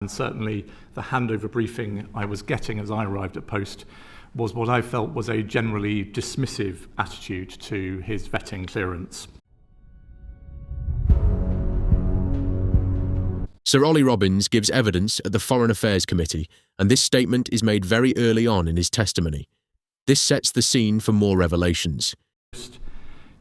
And certainly the handover briefing I was getting as I arrived at post was what I felt was a generally dismissive attitude to his vetting clearance. Sir Olly Robbins gives evidence at the Foreign Affairs Committee, and this statement is made very early on in his testimony. This sets the scene for more revelations.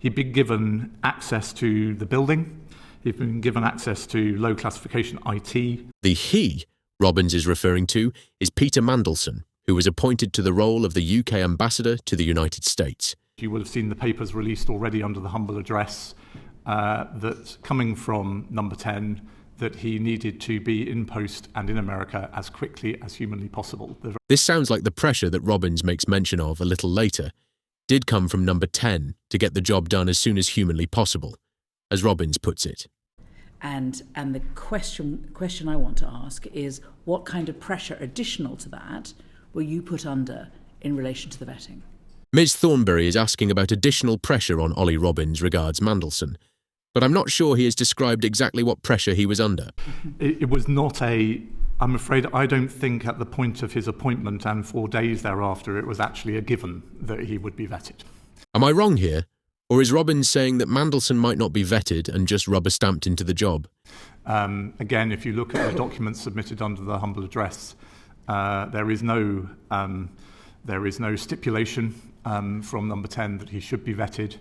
He'd been given access to the building. He'd been given access to low classification IT. The he Robbins is referring to is Peter Mandelson, who was appointed to the role of the UK ambassador to the United States. You would have seen the papers released already under the humble address that coming from number 10, that he needed to be in post and in America as quickly as humanly possible. This sounds like the pressure that Robbins makes mention of a little later did come from number 10 to get the job done as soon as humanly possible, as Robbins puts it. And the question I want to ask is, what kind of pressure additional to that were you put under in relation to the vetting? Ms. Thornberry is asking about additional pressure on Olly Robbins regards Mandelson, but I'm not sure he has described exactly what pressure he was under. It was not I'm afraid I don't think at the point of his appointment and 4 days thereafter it was actually a given that he would be vetted. Am I wrong here? Or is Robbins saying that Mandelson might not be vetted and just rubber-stamped into the job? Again, if you look at the documents submitted under the humble address, there is no stipulation from number 10 that he should be vetted.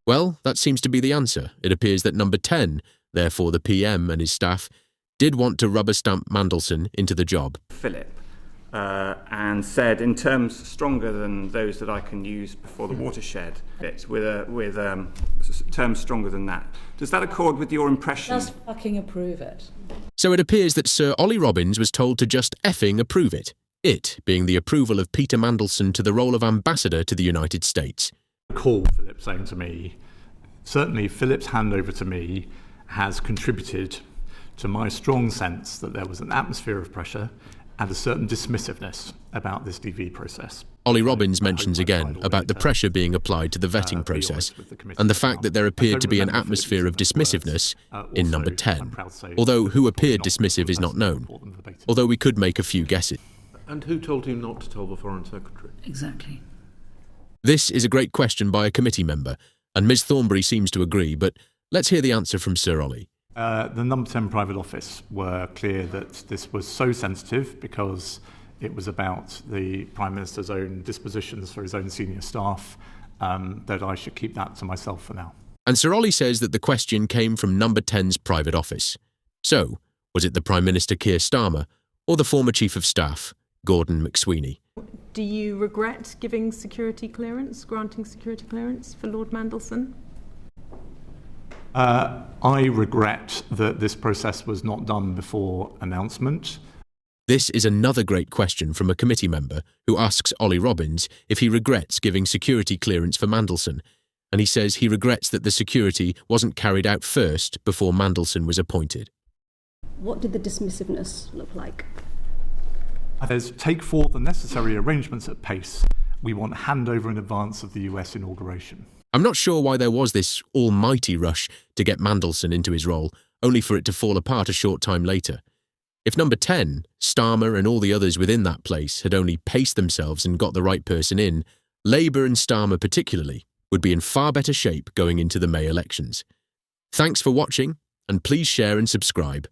Well, that seems to be the answer. It appears that number 10, therefore the PM and his staff, did want to rubber-stamp Mandelson into the job. Philip, and said, in terms stronger than those that I can use before the watershed, with terms stronger than that. Does that accord with your impression? Just fucking approve it. So it appears that Sir Olly Robbins was told to just effing approve it. It being the approval of Peter Mandelson to the role of ambassador to the United States. I recall Philip saying to me, certainly Philip's handover to me has contributed to my strong sense that there was an atmosphere of pressure and a certain dismissiveness about this DV process. Olly Robbins mentions again about the pressure being applied to the vetting process and the fact that there appeared to be an atmosphere of dismissiveness in number 10, although who appeared dismissive is not known, although we could make a few guesses. And who told him not to tell the Foreign Secretary? Exactly. This is a great question by a committee member, and Ms. Thornberry seems to agree, but let's hear the answer from Sir Olly. The number 10 private office were clear that this was so sensitive because it was about the Prime Minister's own dispositions for his own senior staff, that I should keep that to myself for now. And Sir Olly says that the question came from number 10's private office. So, was it the Prime Minister Keir Starmer or the former Chief of Staff, Gordon McSweeney? Do you regret granting security clearance for Lord Mandelson? I regret that this process was not done before announcement. This is another great question from a committee member who asks Olly Robbins if he regrets giving security clearance for Mandelson, and he says he regrets that the security wasn't carried out first before Mandelson was appointed. What did the dismissiveness look like? There's take forth the necessary arrangements at pace. We want handover in advance of the US inauguration. I'm not sure why there was this almighty rush to get Mandelson into his role, only for it to fall apart a short time later. If number 10, Starmer and all the others within that place had only paced themselves and got the right person in, Labour and Starmer particularly would be in far better shape going into the May elections. Thanks for watching, and please share and subscribe.